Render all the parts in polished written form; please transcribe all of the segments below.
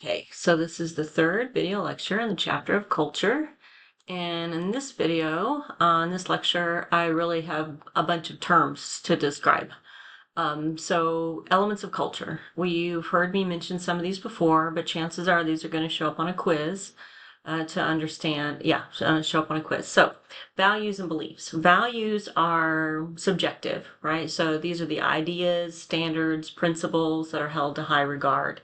Okay, so this is the third video lecture in the chapter of culture. And in this video, in this lecture, I really have a bunch of terms to describe. So elements of culture. You've heard me mention some of these before, but chances are these are going to show up on a quiz to understand. Yeah, show up on a quiz. So values and beliefs. Values are subjective, right? So these are the ideas, standards, principles that are held to high regard.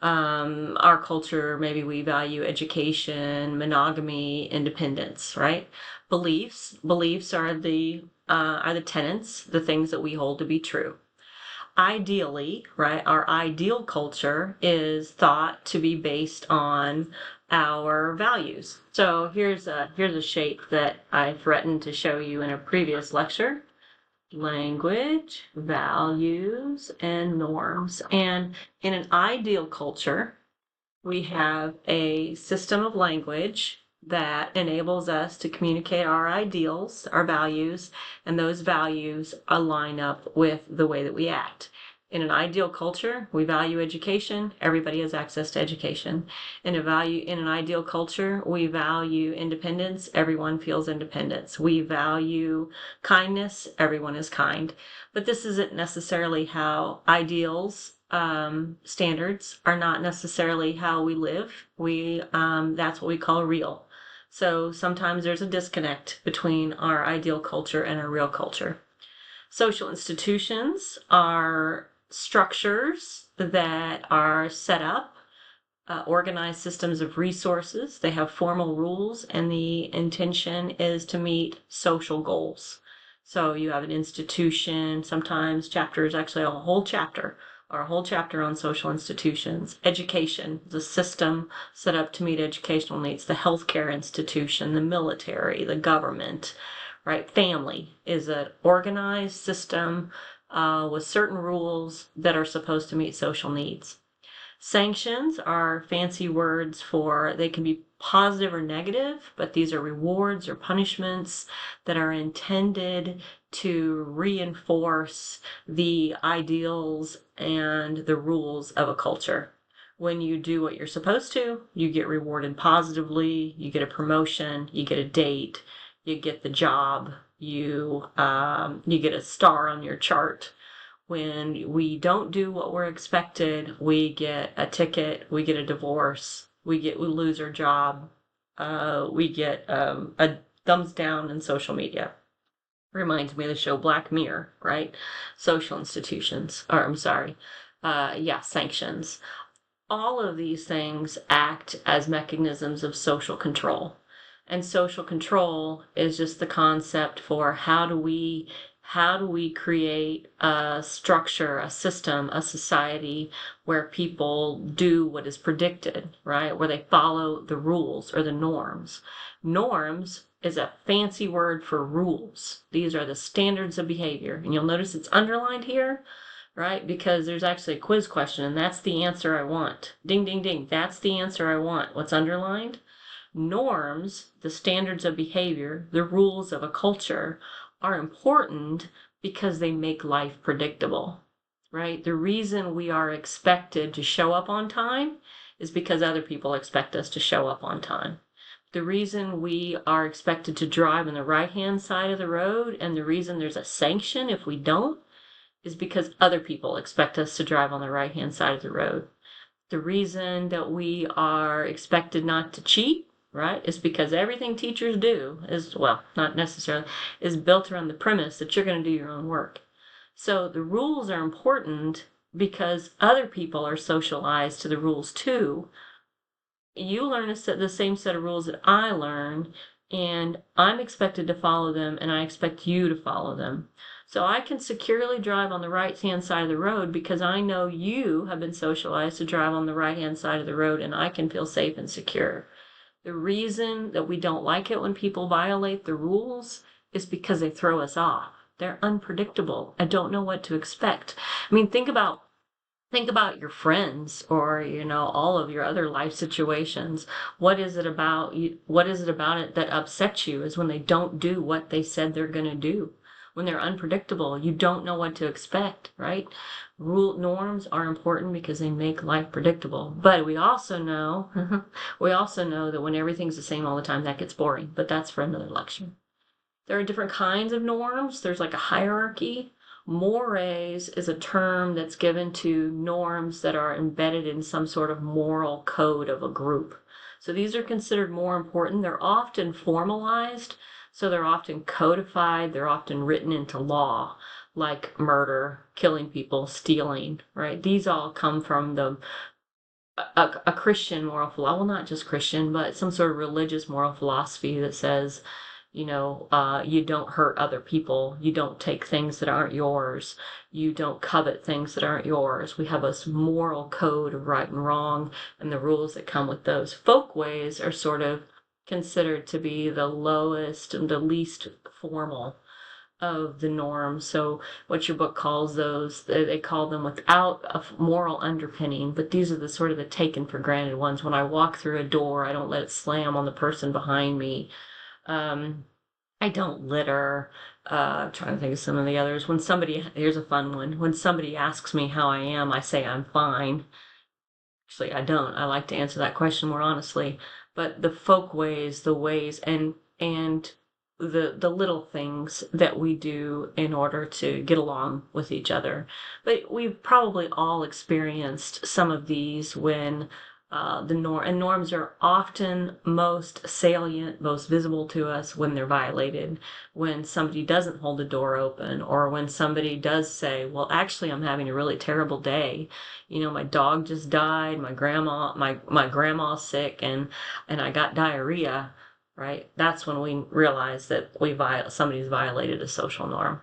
Our culture, maybe we value education, monogamy, independence, right? Beliefs are the tenets, the things that we hold to be true. Ideally, right, our ideal culture is thought to be based on our values. So here's a shape that I threatened to show you in a previous lecture. Language, values, and norms. And in an ideal culture, we have a system of language that enables us to communicate our ideals, our values, and those values align up with the way that we act. In an ideal culture, we value education. Everybody has access to education. In an ideal culture, we value independence. Everyone feels independence. We value kindness. Everyone is kind. But this isn't necessarily how ideals standards are not necessarily how we live. That's what we call real. So sometimes there's a disconnect between our ideal culture and our real culture. Social institutions are structures that are set up, organized systems of resources. They have formal rules, and the intention is to meet social goals. So you have an institution, sometimes chapters, actually a whole chapter on social institutions. Education, the system set up to meet educational needs. The healthcare institution, the military, the government, right? Family is an organized system with certain rules that are supposed to meet social needs. Sanctions are fancy words they can be positive or negative, but these are rewards or punishments that are intended to reinforce the ideals and the rules of a culture. When you do what you're supposed to, you get rewarded positively, you get a promotion, you get a date, you get the job, you get a star on your chart. When we don't do what we're expected, we get a ticket, we get a divorce, we lose our job, we get a thumbs down in social media. Reminds me of the show Black Mirror, right? Social institutions, or I'm sorry, sanctions. All of these things act as mechanisms of social control. And social control is just the concept for how do we create a structure, a system, a society where people do what is predicted, right? Where they follow the rules or the norms. Norms is a fancy word for rules. These are the standards of behavior. And you'll notice it's underlined here, right? Because there's actually a quiz question, and that's the answer I want. Ding, ding, ding. That's the answer I want. What's underlined? Norms, the standards of behavior, the rules of a culture, are important because they make life predictable, right? The reason we are expected to show up on time is because other people expect us to show up on time. The reason we are expected to drive on the right-hand side of the road, and the reason there's a sanction if we don't, is because other people expect us to drive on the right-hand side of the road. The reason that we are expected not to cheat, right, is because everything teachers do not necessarily, is built around the premise that you're going to do your own work. So the rules are important because other people are socialized to the rules too. You learn the same set of rules that I learned, and I'm expected to follow them, and I expect you to follow them. So I can securely drive on the right-hand side of the road because I know you have been socialized to drive on the right-hand side of the road, and I can feel safe and secure. The reason that we don't like it when people violate the rules is because they throw us off. They're unpredictable. I don't know what to expect. I mean, think about your friends or, all of your other life situations. What is it about it that upsets you is when they don't do what they said they're going to do. when they're unpredictable. You don't know what to expect, right? Norms are important because they make life predictable. But we also know, we also know that when everything's the same all the time, that gets boring. But that's for another lecture. There are different kinds of norms. There's like a hierarchy. Mores is a term that's given to norms that are embedded in some sort of moral code of a group. So these are considered more important. They're often formalized, so they're often codified, they're often written into law, like murder, killing people, stealing, right? These all come from a Christian moral philosophy, well, not just Christian, but some sort of religious moral philosophy that says, you don't hurt other people. You don't take things that aren't yours. You don't covet things that aren't yours. We have a moral code of right and wrong and the rules that come with those. Folkways are sort of considered to be the lowest and the least formal of the norms. So what your book calls those, they call them without a moral underpinning, but these are the sort of the taken for granted ones. When I walk through a door, I don't let it slam on the person behind me. I don't litter. I'm trying to think of some of the others. Here's a fun one. When somebody asks me how I am, I say I'm fine. Actually, I don't. I like to answer that question more honestly. But the folk ways, the ways, and the little things that we do in order to get along with each other. But we've probably all experienced some of these when norms are often most salient, most visible to us when they're violated, when somebody doesn't hold the door open, or when somebody does say, well, actually, I'm having a really terrible day. My dog just died, my grandma's sick, and I got diarrhea, right? That's when we realize that somebody's violated a social norm.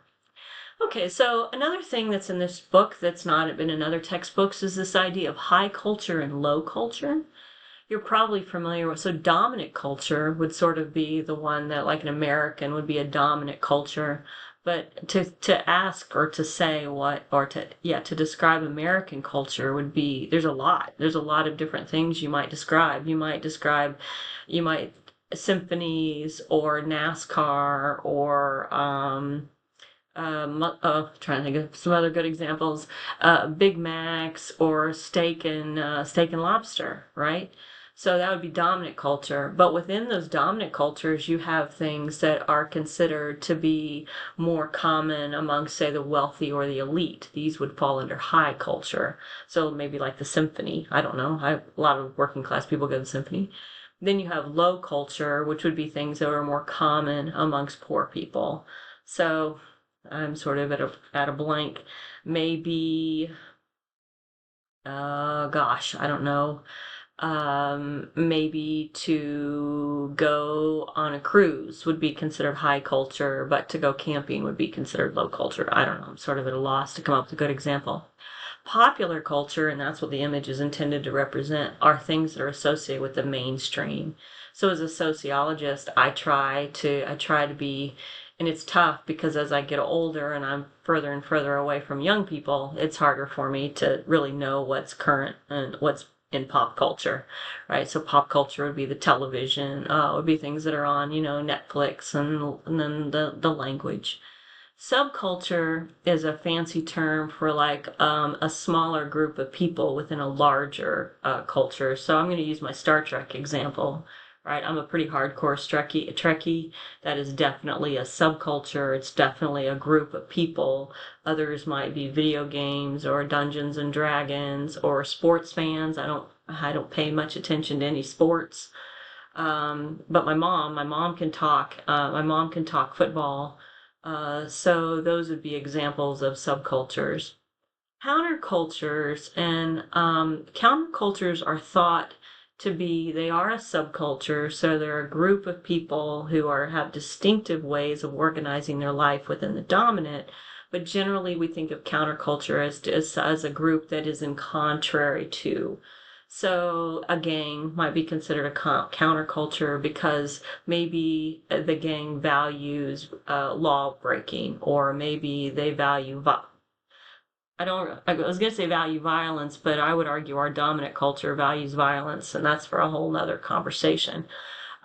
Okay, so another thing that's in this book that's not been in other textbooks is this idea of high culture and low culture. You're probably familiar with, so dominant culture would sort of be the one that, like an American, would be a dominant culture. But to ask or to say to describe American culture would be, there's a lot of different things you might describe. You might symphonies or NASCAR or, trying to think of some other good examples, Big Macs or steak and lobster, right? So that would be dominant culture. But within those dominant cultures, you have things that are considered to be more common amongst, say, the wealthy or the elite. These would fall under high culture. So maybe like the symphony. I don't know. A lot of working class people go to the symphony. Then you have low culture, which would be things that are more common amongst poor people. So I'm sort of at a blank. Maybe, I don't know. Maybe to go on a cruise would be considered high culture, but to go camping would be considered low culture. I don't know. I'm sort of at a loss to come up with a good example. Popular culture, and that's what the image is intended to represent, are things that are associated with the mainstream. So as a sociologist, I try to be, and it's tough because as I get older and I'm further and further away from young people, it's harder for me to really know what's current and what's in pop culture, right? So pop culture would be the television, would be things that are on, Netflix, and then the language. Subculture is a fancy term for like a smaller group of people within a larger culture. So I'm going to use my Star Trek example, right? I'm a pretty hardcore Trekkie. That is definitely a subculture. It's definitely a group of people. Others might be video games or Dungeons and Dragons or sports fans. I don't pay much attention to any sports. But my mom can talk. My mom can talk football. So those would be examples of subcultures. Countercultures and countercultures are thought to be, they are a subculture, so they're a group of people who have distinctive ways of organizing their life within the dominant, but generally we think of counterculture as a group that is in contrary to. So a gang might be considered a counterculture because maybe the gang values law breaking, or maybe they value I was going to say value violence, but I would argue our dominant culture values violence, and that's for a whole nother conversation.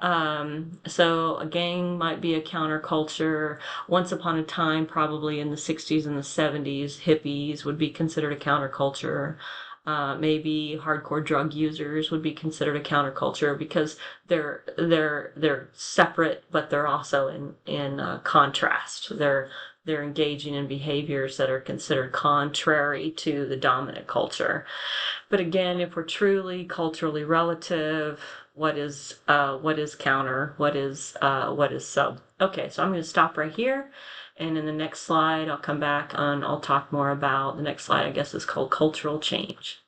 So a gang might be a counterculture. Once upon a time, probably in the 60s and the 70s, hippies would be considered a counterculture. Maybe hardcore drug users would be considered a counterculture because they're separate, but they're also in contrast. They're engaging in behaviors that are considered contrary to the dominant culture. But again, if we're truly culturally relative, what is counter? What is sub? Okay, so I'm going to stop right here, and in the next slide, I'll come back and I'll talk more about the next slide. I guess is called cultural change.